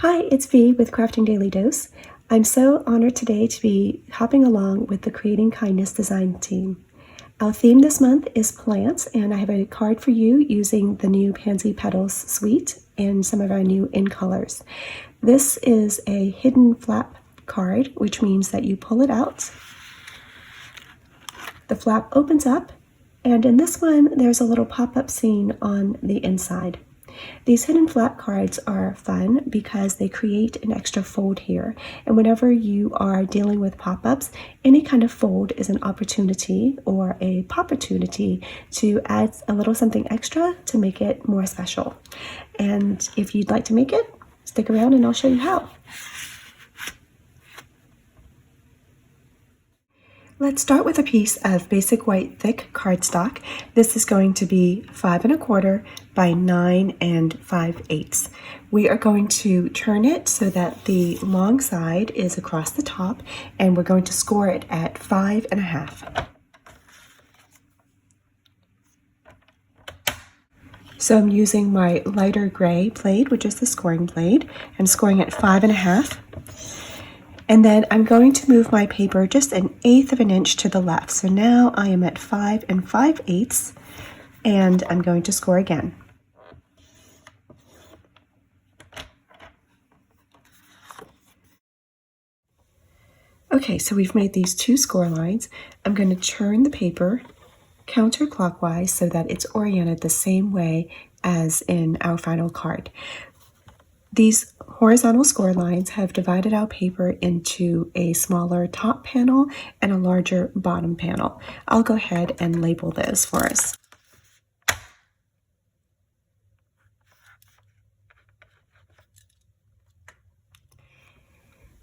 Hi, it's V with Crafting Daily Dose. I'm so honored today to be hopping along with the Creating Kindness design team. Our theme this month is plants, and I have a card for you using the new Pansy Petals suite and some of our new in colors. This is a hidden flap card, which means that you pull it out. The flap opens up, and in this one, there's a little pop-up scene on the inside. These hidden flap cards are fun because they create an extra fold here, and whenever you are dealing with pop-ups, any kind of fold is an opportunity or a pop-portunity to add a little something extra to make it more special. And if you'd like to make it, stick around and I'll show you how. Let's start with a piece of basic white thick cardstock. This is going to be 5 1/4 by 9 5/8. We are going to turn it so that the long side is across the top, and we're going to score it at 5 1/2. So I'm using my lighter gray blade, which is the scoring blade. I'm scoring at 5 1/2. And then I'm going to move my paper just 1/8 of an inch to the left. So now I am at 5 5/8, and I'm going to score again. Okay, so we've made these two score lines. I'm going to turn the paper counterclockwise so that it's oriented the same way as in our final card. These horizontal score lines have divided our paper into a smaller top panel and a larger bottom panel. I'll go ahead and label those for us.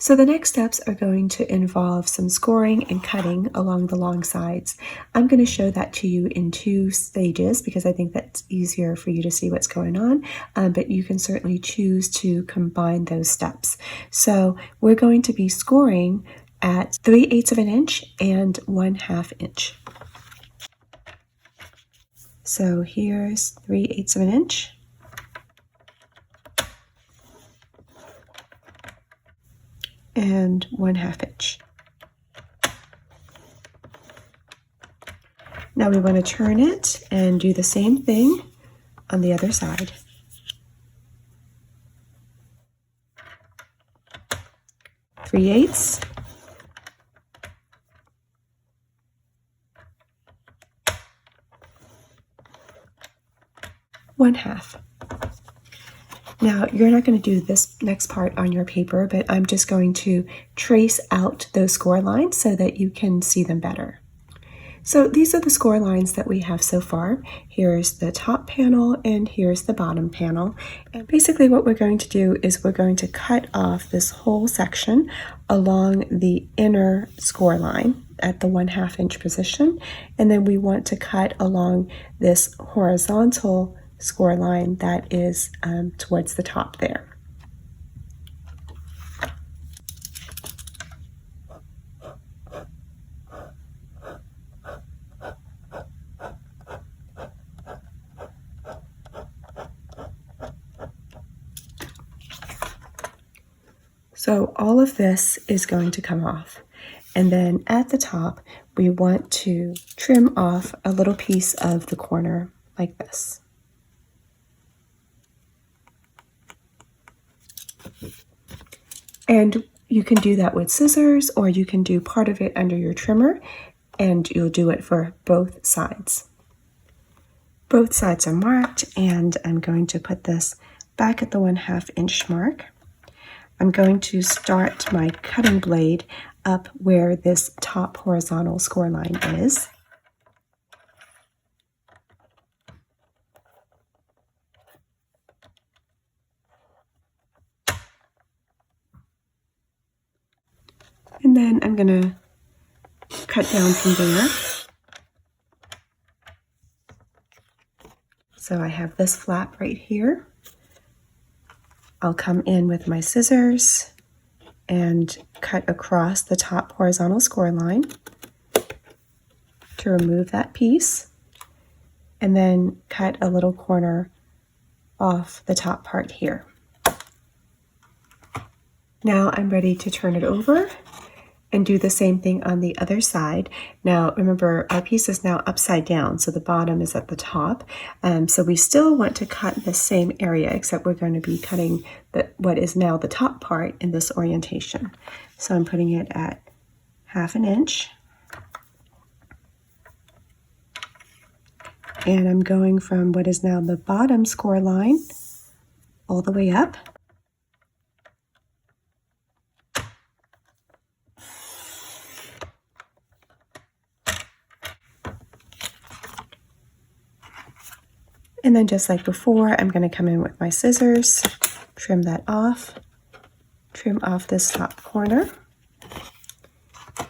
So the next steps are going to involve some scoring and cutting along the long sides. I'm going to show that to you in 2 stages because I think that's easier for you to see what's going on, but you can certainly choose to combine those steps. So we're going to be scoring at 3/8 of an inch and 1/2 inch. So here's 3/8 of an inch. And 1/2 inch. Now we want to turn it and do the same thing on the other side. Three-eighths. One-half. Now, you're not going to do this next part on your paper, but I'm just going to trace out those score lines so that you can see them better. So these are the score lines that we have so far. Here's the top panel and here's the bottom panel. And basically what we're going to do is we're going to cut off this whole section along the inner score line at the 1/2 inch position. And then we want to cut along this horizontal score line that is towards the top there. So all of this is going to come off. And then at the top, we want to trim off a little piece of the corner like this. And you can do that with scissors, or you can do part of it under your trimmer, and you'll do it for both sides. Both sides are marked, and I'm going to put this back at the 1/2 inch mark. I'm going to start my cutting blade up where this top horizontal score line is. And then I'm going to cut down from there. So I have this flap right here. I'll come in with my scissors and cut across the top horizontal score line to remove that piece, and then cut a little corner off the top part here. Now I'm ready to turn it over and do the same thing on the other side. Now remember, our piece is now upside down, so the bottom is at the top. So we still want to cut the same area, except we're going to be cutting what is now the top part in this orientation. So I'm putting it at 1/2 inch. And I'm going from what is now the bottom score line all the way up. And then just like before, I'm going to come in with my scissors, trim that off, trim off this top corner,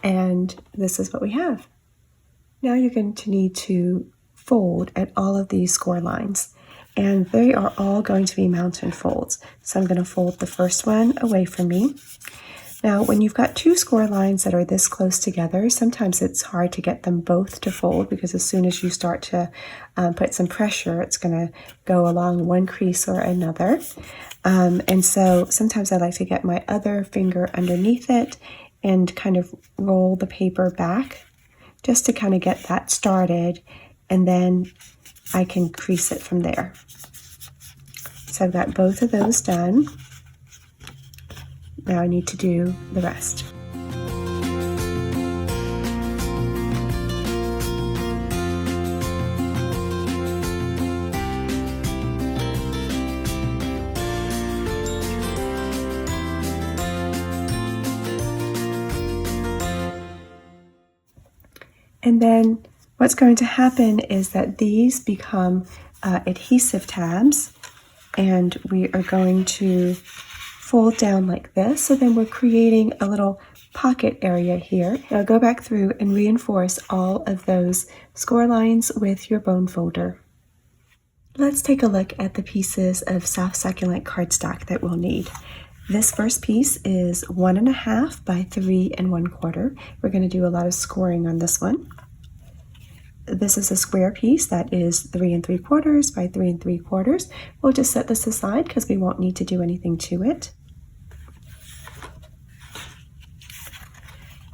and this is what we have. Now you're going to need to fold at all of these score lines, and they are all going to be mountain folds. So I'm going to fold the first one away from me. Now, when you've got two score lines that are this close together, sometimes it's hard to get them both to fold, because as soon as you start to put some pressure, it's going to go along one crease or another. And so sometimes I like to get my other finger underneath it and kind of roll the paper back just to kind of get that started, and then I can crease it from there. So I've got both of those done. Now I need to do the rest. And then what's going to happen is that these become adhesive tabs, and we are going to fold down like this. So then we're creating a little pocket area here. Now go back through and reinforce all of those score lines with your bone folder. Let's take a look at the pieces of soft succulent cardstock that we'll need. This first piece is 1.5 by 3 1/4. We're going to do a lot of scoring on this one. This is a square piece that is 3 3/4 by 3 3/4. We'll just set this aside because we won't need to do anything to it.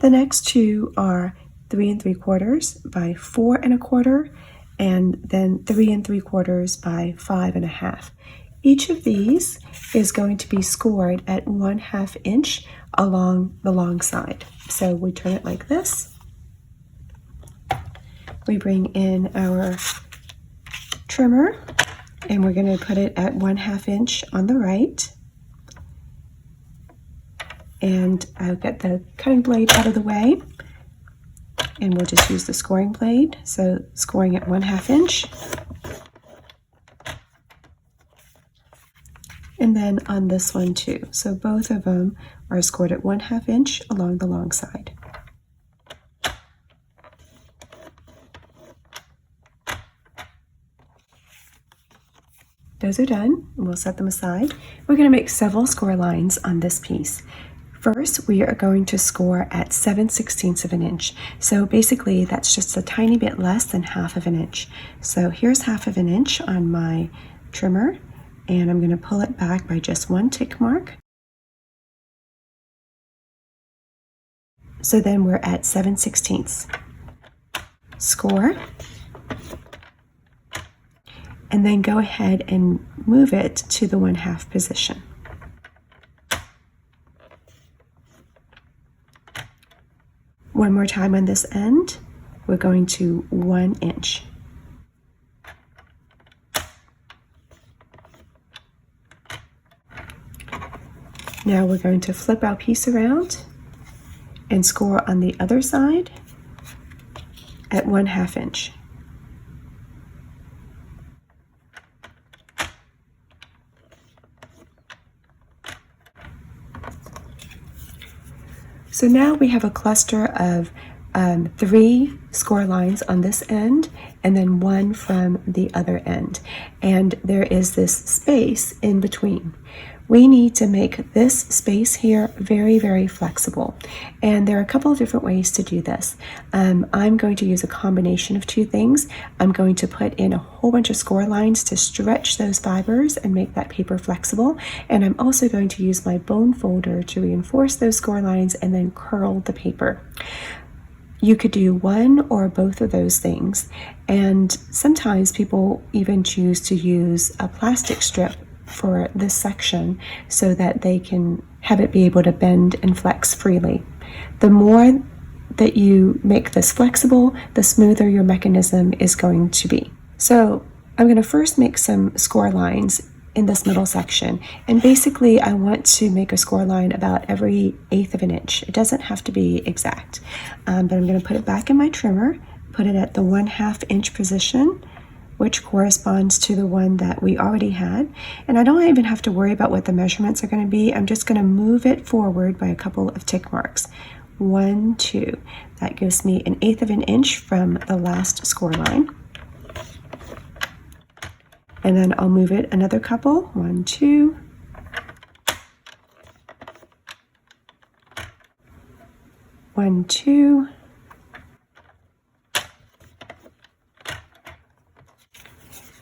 The next two are 3 3/4 by 4 1/4, and then 3 3/4 by 5 1/2. Each of these is going to be scored at 1/2 inch along the long side. So we turn it like this. We bring in our trimmer, and we're going to put it at 1/2 inch on the right. And I'll get the cutting blade out of the way, and we'll just use the scoring blade. So scoring at 1/2 inch. And then on this one too. So both of them are scored at 1/2 inch along the long side. Those are done, and we'll set them aside. We're going to make several score lines on this piece. First, we are going to score at 7/16 of an inch. So basically, that's just a tiny bit less than 1/2 inch. So here's 1/2 inch on my trimmer, and I'm going to pull it back by just one tick mark. So then we're at 7/16. Score. And then go ahead and move it to the 1/2 position. One more time on this end, we're going to 1 inch. Now we're going to flip our piece around and score on the other side at 1/2 inch. So now we have a cluster of 3 score lines on this end, and then 1 from the other end. And there is this space in between. we need to make this space here very, very flexible. And there are a couple of different ways to do this. I'm going to use a combination of two things. I'm going to put in a whole bunch of score lines to stretch those fibers and make that paper flexible. And I'm also going to use my bone folder to reinforce those score lines and then curl the paper. You could do one or both of those things. And sometimes people even choose to use a plastic strip for this section so that they can have it be able to bend and flex freely. The more that you make this flexible, the smoother your mechanism is going to be. So I'm going to first make some score lines in this middle section, and basically I want to make a score line about every 1/8 of an inch. It doesn't have to be exact, but I'm going to put it back in my trimmer, put it at the 1/2 inch position, which corresponds to the one that we already had. And I don't even have to worry about what the measurements are going to be. I'm just going to move it forward by a couple of tick marks. 1, 2. That gives me an 1/8 of an inch from the last score line. And then I'll move it another couple. 1, 2. 1, 2.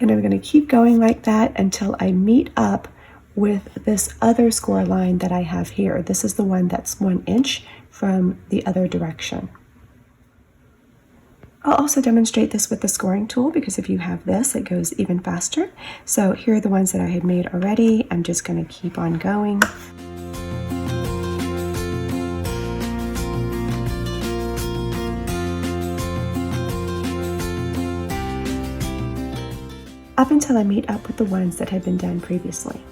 And I'm going to keep going like that until I meet up with this other score line that I have here. This is the one that's 1 inch from the other direction. I'll also demonstrate this with the scoring tool, because if you have this, it goes even faster. So here are the ones that I had made already. I'm just going to keep on going. Up until I meet up with the ones that had been done previously.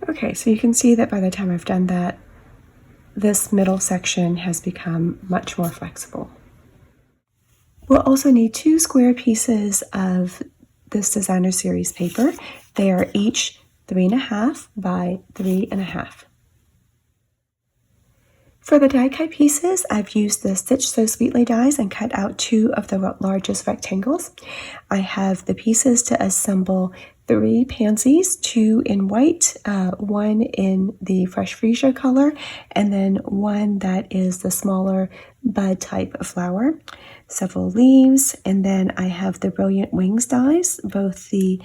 Okay, so you can see that by the time I've done that, this middle section has become much more flexible. We'll also need 2 square pieces of this designer series paper. They are each 3.5 by 3.5. For the die cut pieces, I've used the Stitch So Sweetly dies and cut out 2 of the largest rectangles. I have the pieces to assemble 3 pansies, 2 in white, 1 in the fresh freesia color, and then 1 that is the smaller bud type of flower, several leaves, and then I have the Brilliant Wings dies, both the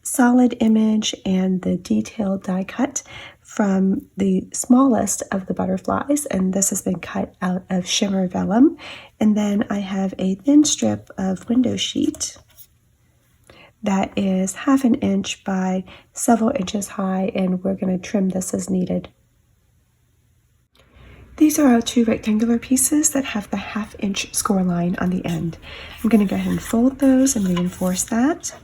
solid image and the detailed die cut from the smallest of the butterflies, and this has been cut out of shimmer vellum. And then I have a thin strip of window sheet that is 1/2 inch by several inches high, and we're going to trim this as needed. These are our 2 rectangular pieces that have the 1/2 inch score line on the end. I'm going to go ahead and fold those and reinforce that.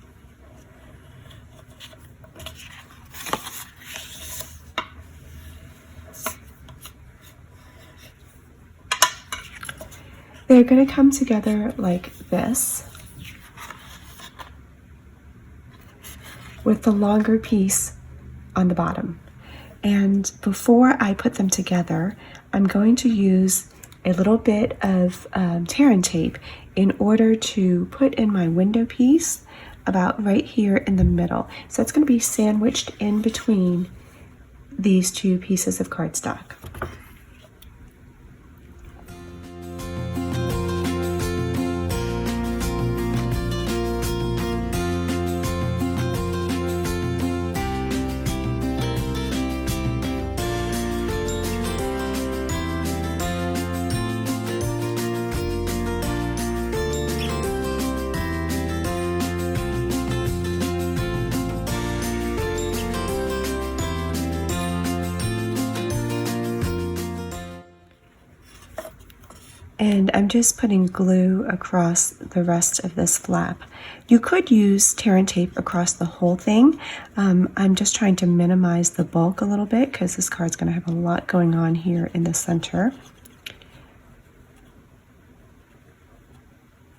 They're going to come together like this, with the longer piece on the bottom. And before I put them together, I'm going to use a little bit of tear and tape in order to put in my window piece about right here in the middle. So it's going to be sandwiched in between these 2 pieces of cardstock. And I'm just putting glue across the rest of this flap. You could use tear and tape across the whole thing. I'm just trying to minimize the bulk a little bit because this card's going to have a lot going on here in the center.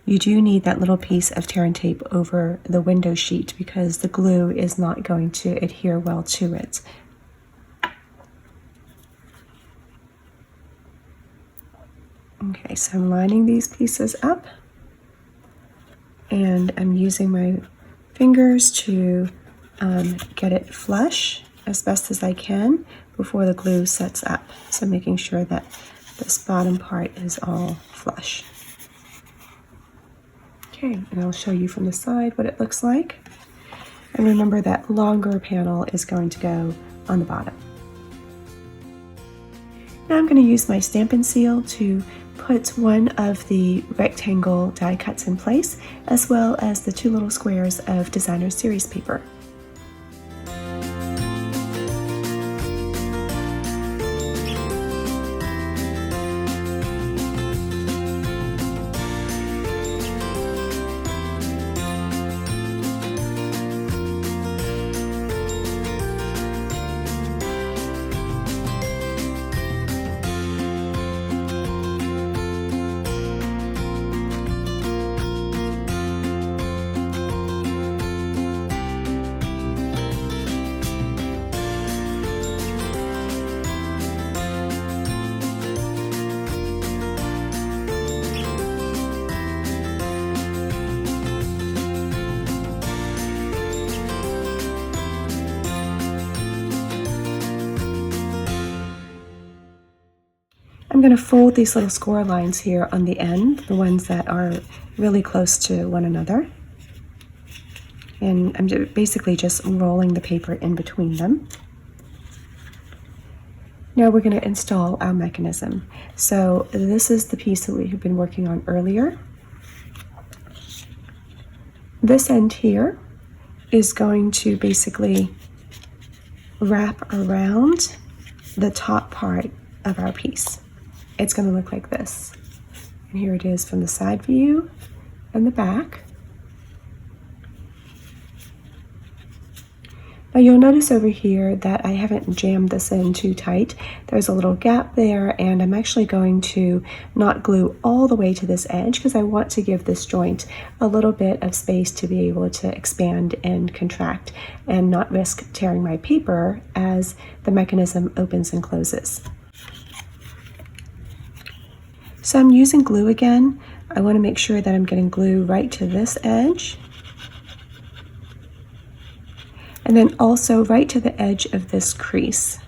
you do need that little piece of tear and tape over the window sheet because the glue is not going to adhere well to it. Okay, so I'm lining these pieces up and I'm using my fingers to get it flush as best as I can before the glue sets up. So making sure that this bottom part is all flush. Okay, and I'll show you from the side what it looks like. And remember that longer panel is going to go on the bottom. Now I'm going to use my Stampin' Seal to put one of the rectangle die cuts in place, as well as the two little squares of Designer Series paper. I'm going to fold these little score lines here on the end, the ones that are really close to one another. And I'm basically just rolling the paper in between them. Now we're going to install our mechanism. So this is the piece that we have been working on earlier. This end here is going to basically wrap around the top part of our piece. It's going to look like this. And here it is from the side view and the back. Now you'll notice over here that I haven't jammed this in too tight. There's a little gap there, and I'm actually going to not glue all the way to this edge because I want to give this joint a little bit of space to be able to expand and contract and not risk tearing my paper as the mechanism opens and closes. So I'm using glue again. I want to make sure that I'm getting glue right to this edge. And then also right to the edge of this crease.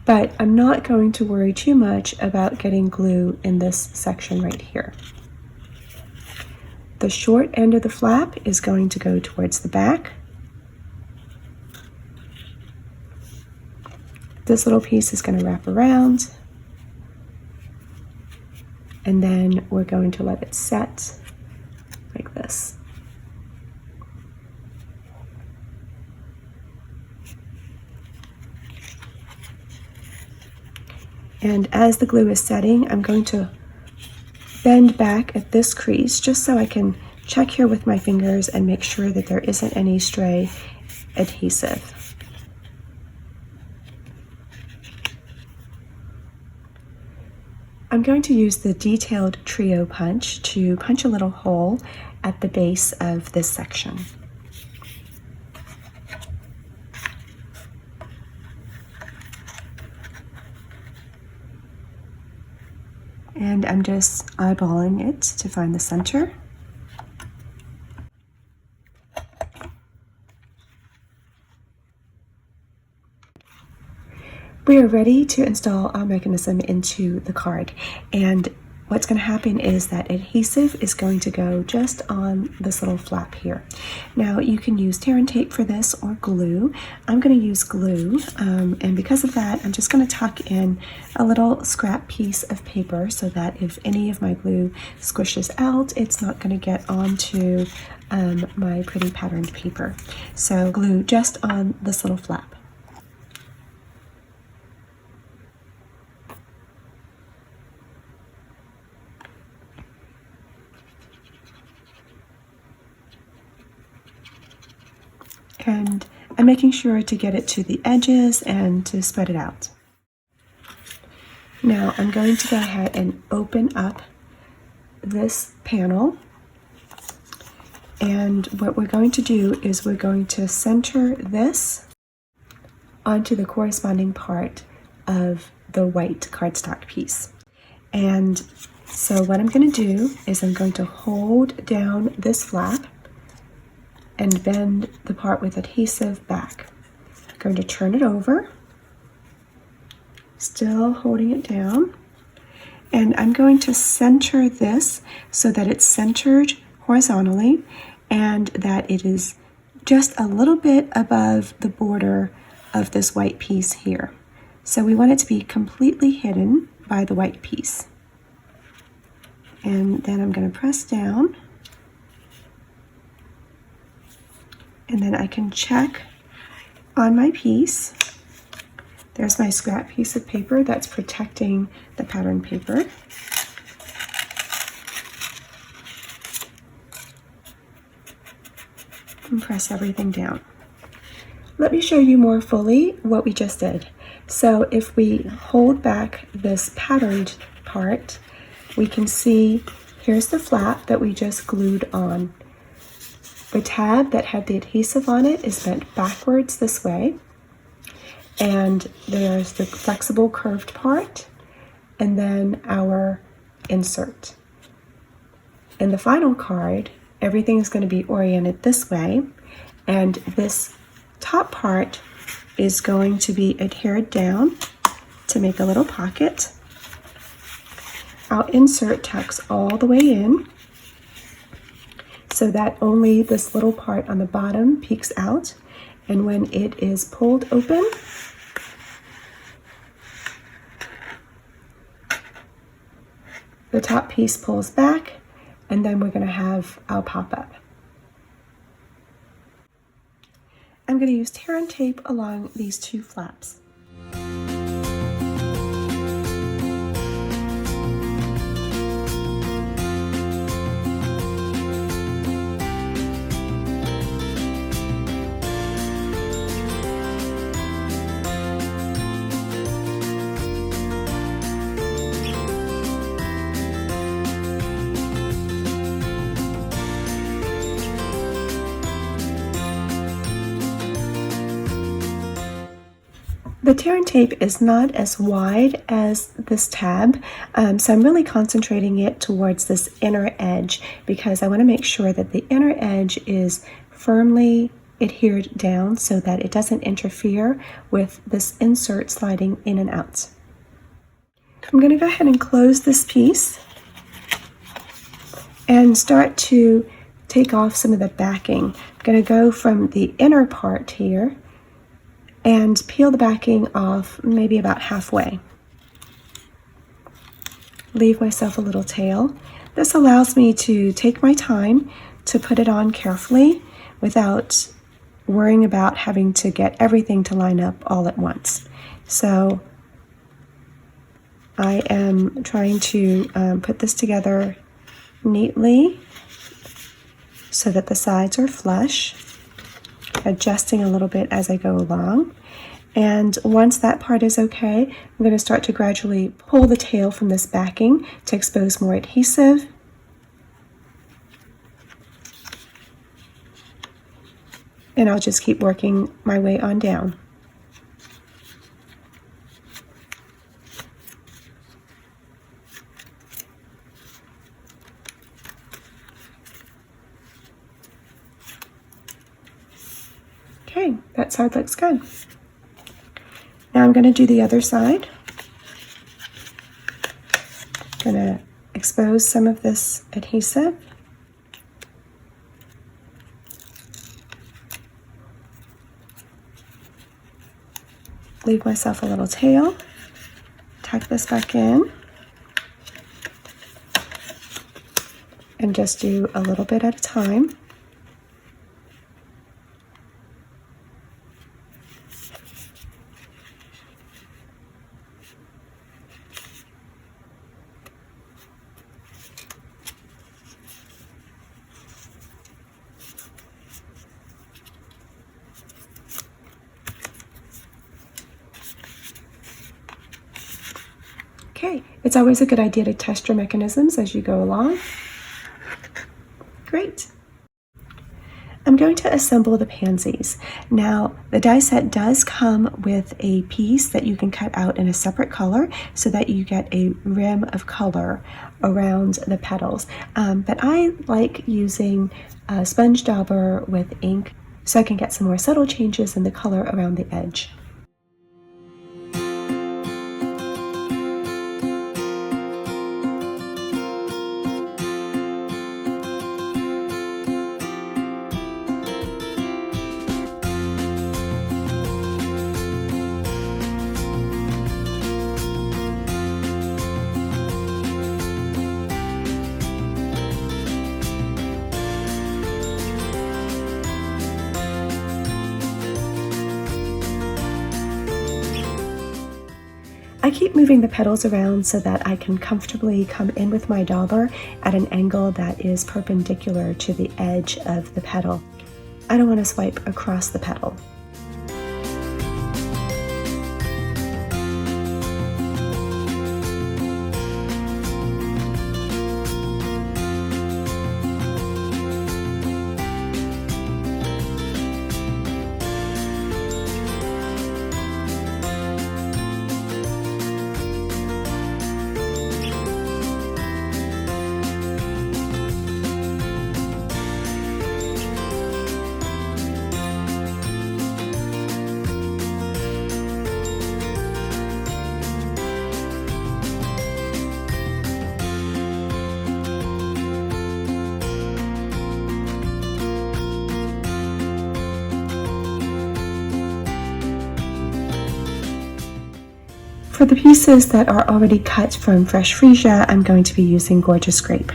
But I'm not going to worry too much about getting glue in this section right here. The short end of the flap is going to go towards the back. This little piece is going to wrap around, and then we're going to let it set like this. And as the glue is setting, I'm going to bend back at this crease just so I can check here with my fingers and make sure that there isn't any stray adhesive. I'm going to use the detailed trio punch to punch a little hole at the base of this section. And I'm just eyeballing it to find the center. We are ready to install our mechanism into the card, and what's going to happen is that adhesive is going to go just on this little flap here. Now you can use tear and tape for this or glue. I'm going to use glue, and because of that I'm just going to tuck in a little scrap piece of paper so that if any of my glue squishes out, it's not going to get onto my pretty patterned paper. So glue just on this little flap. And I'm making sure to get it to the edges and to spread it out. Now I'm going to go ahead and open up this panel, and what we're going to do is we're going to center this onto the corresponding part of the white cardstock piece. And so what I'm going to do is I'm going to hold down this flap and bend the part with adhesive back. I'm going to turn it over, still holding it down, and I'm going to center this so that it's centered horizontally and that it is just a little bit above the border of this white piece here. So we want it to be completely hidden by the white piece. And then I'm going to press down, and then I can check on my piece. There's my scrap piece of paper that's protecting the pattern paper. And press everything down. Let me show you more fully what we just did. So if we hold back this patterned part, we can see here's the flap that we just glued on. The tab that had the adhesive on it is bent backwards this way, and there's the flexible curved part, and then our insert. In the final card, everything is going to be oriented this way, and this top part is going to be adhered down to make a little pocket. Our insert tucks all the way in so that only this little part on the bottom peeks out, and when it is pulled open, the top piece pulls back, and then we're going to have our pop-up. I'm going to use tear and tape along these two flaps. The tear and tape is not as wide as this tab, so I'm really concentrating it towards this inner edge because I want to make sure that the inner edge is firmly adhered down so that it doesn't interfere with this insert sliding in and out. I'm going to go ahead and close this piece and start to take off some of the backing. I'm going to go from the inner part here and peel the backing off maybe about halfway. Leave myself a little tail. This allows me to take my time to put it on carefully without worrying about having to get everything to line up all at once. So I am trying to put this together neatly so that the sides are flush, adjusting a little bit as I go along. And once that part is okay, I'm going to start to gradually pull the tail from this backing to expose more adhesive. And I'll just keep working my way on down. Okay, that side looks good. Now I'm going to do the other side. I'm going to expose some of this adhesive. Leave myself a little tail. Tuck this back in. And just do a little bit at a time. Okay, it's always a good idea to test your mechanisms as you go along. Great. I'm going to assemble the pansies. Now, the die set does come with a piece that you can cut out in a separate color so that you get a rim of color around the petals. But I like using a sponge dauber with ink so I can get some more subtle changes in the color around the edge. I keep moving the petals around so that I can comfortably come in with my dauber at an angle that is perpendicular to the edge of the petal. I don't want to swipe across the petal. For the pieces that are already cut from fresh freesia, I'm going to be using Gorgeous Grape.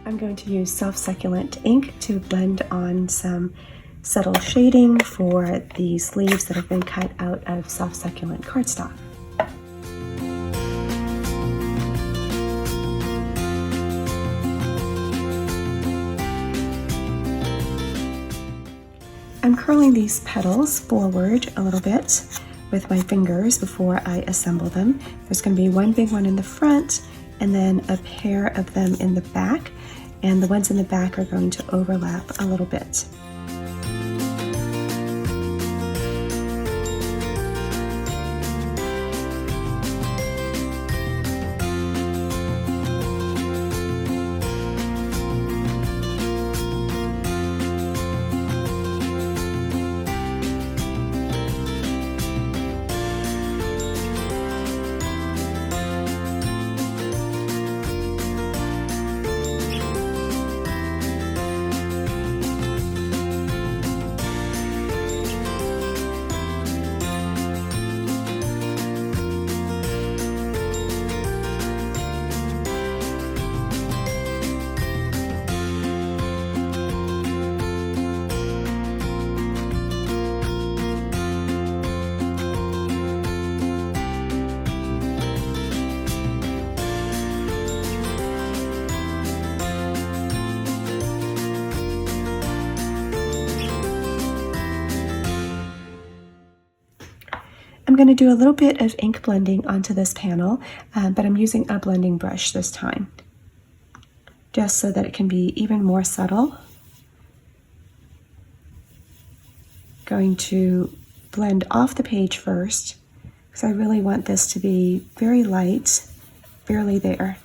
I'm going to use Soft Succulent ink to blend on some subtle shading for the sleeves that have been cut out of Soft Succulent cardstock. I'm curling these petals forward a little bit with my fingers before I assemble them. There's going to be one big one in the front and then a pair of them in the back, and the ones in the back are going to overlap a little bit. I'm going to do a little bit of ink blending onto this panel, but I'm using a blending brush this time, just so that it can be even more subtle. Going to blend off the page first, because I really want this to be very light, barely there.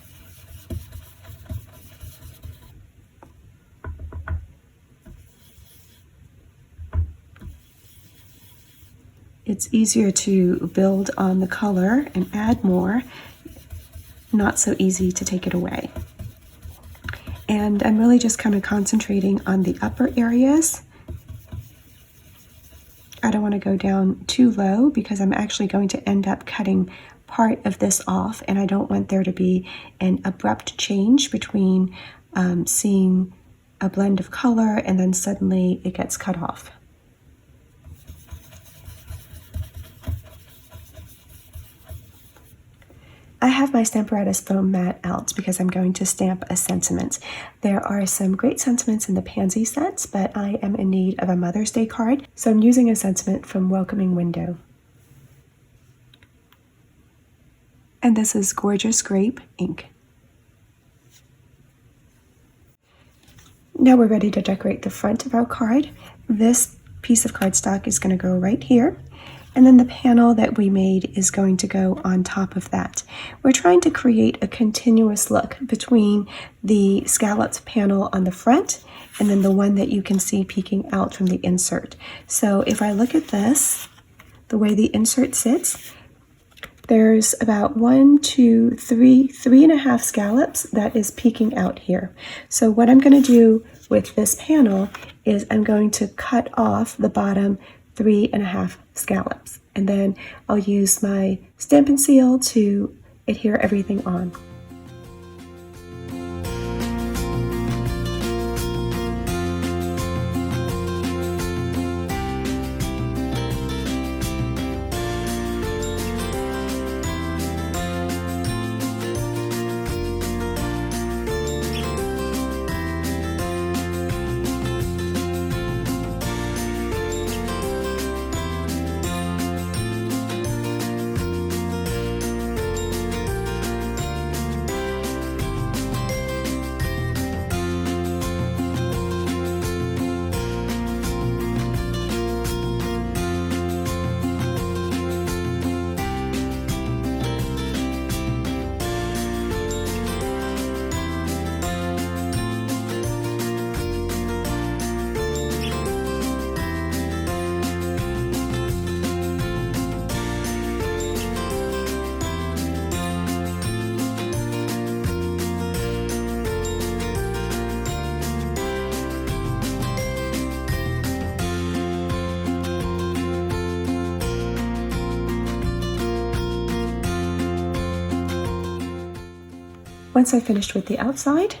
It's easier to build on the color and add more, not so easy to take it away. And I'm really just kind of concentrating on the upper areas. I don't want to go down too low because I'm actually going to end up cutting part of this off, and I don't want there to be an abrupt change between seeing a blend of color and then suddenly it gets cut off. I have my Stamparatus foam mat out because I'm going to stamp a sentiment. There are some great sentiments in the Pansy sets, but I am in need of a Mother's Day card, so I'm using a sentiment from Welcoming Window. And this is Gorgeous Grape ink. Now we're ready to decorate the front of our card. This piece of cardstock is going to go right here. And then the panel that we made is going to go on top of that. We're trying to create a continuous look between the scalloped panel on the front and then the one that you can see peeking out from the insert. So if I look at this, the way the insert sits, there's about 1, 2, 3, 3.5 scallops that is peeking out here. So what I'm going to do with this panel is I'm going to cut off the bottom 3.5 scallops, and then I'll use my Stampin' Seal to adhere everything on. Once I've finished with the outside,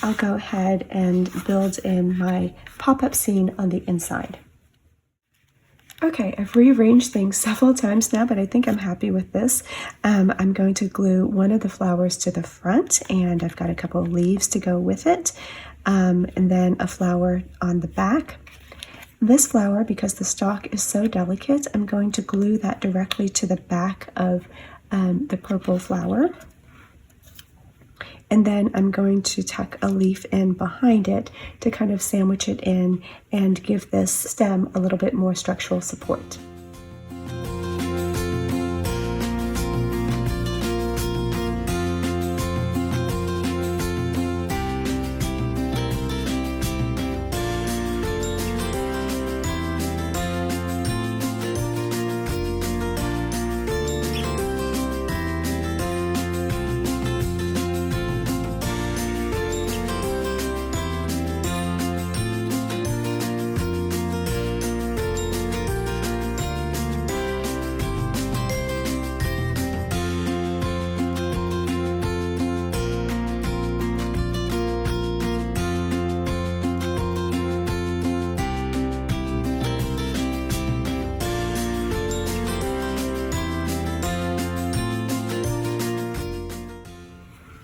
I'll go ahead and build in my pop-up scene on the inside. Okay, I've rearranged things several times now, but I think I'm happy with this. I'm going to glue one of the flowers to the front, and I've got a couple of leaves to go with it, and then a flower on the back. This flower, because the stalk is so delicate, I'm going to glue that directly to the back of the purple flower. And then I'm going to tuck a leaf in behind it to kind of sandwich it in and give this stem a little bit more structural support.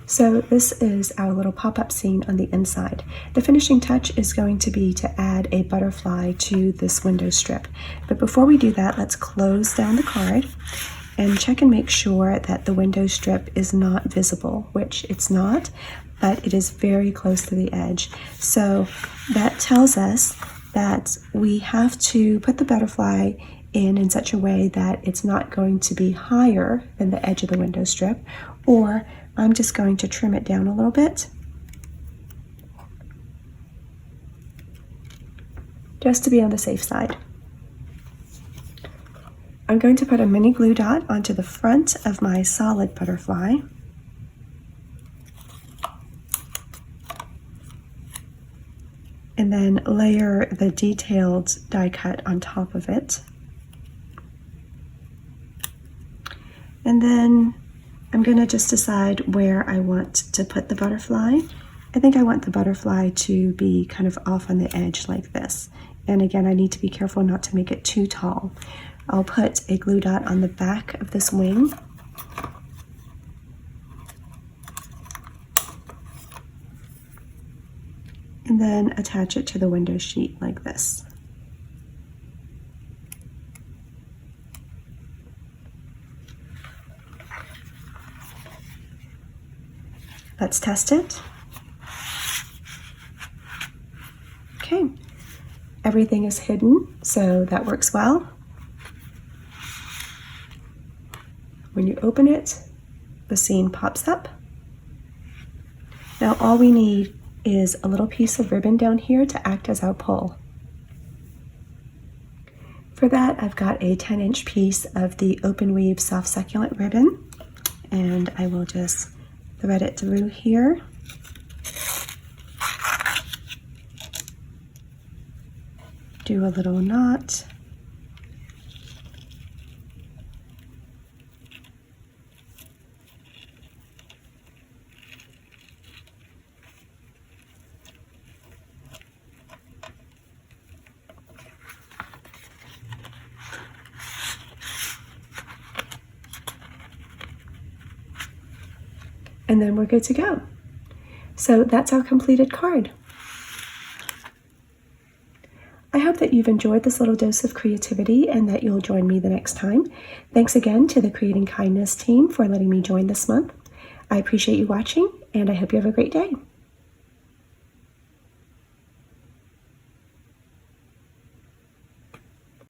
So this is our little pop-up scene on the inside. The finishing touch is going to be to add a butterfly to this window strip. But before we do that, let's close down the card and check and make sure that the window strip is not visible, which it's not, but it is very close to the edge. So that tells us that we have to put the butterfly in such a way that it's not going to be higher than the edge of the window strip, or I'm just going to trim it down a little bit, just to be on the safe side. I'm going to put a mini glue dot onto the front of my solid butterfly. And then layer the detailed die cut on top of it. And then I'm going to just decide where I want to put the butterfly. I think I want the butterfly to be kind of off on the edge like this. And again, I need to be careful not to make it too tall. I'll put a glue dot on the back of this wing. and then attach it to the window sheet like this. Let's test it. Okay, everything is hidden, so that works well. When you open it, the scene pops up. Now all we need is a little piece of ribbon down here to act as our pull. For that, I've got a 10-inch piece of the open weave soft succulent ribbon, and I will just thread it through here. Do a little knot. And then we're good to go. So that's our completed card. I hope that you've enjoyed this little dose of creativity and that you'll join me the next time. Thanks again to the Creating Kindness team for letting me join this month. I appreciate you watching, and I hope you have a great day.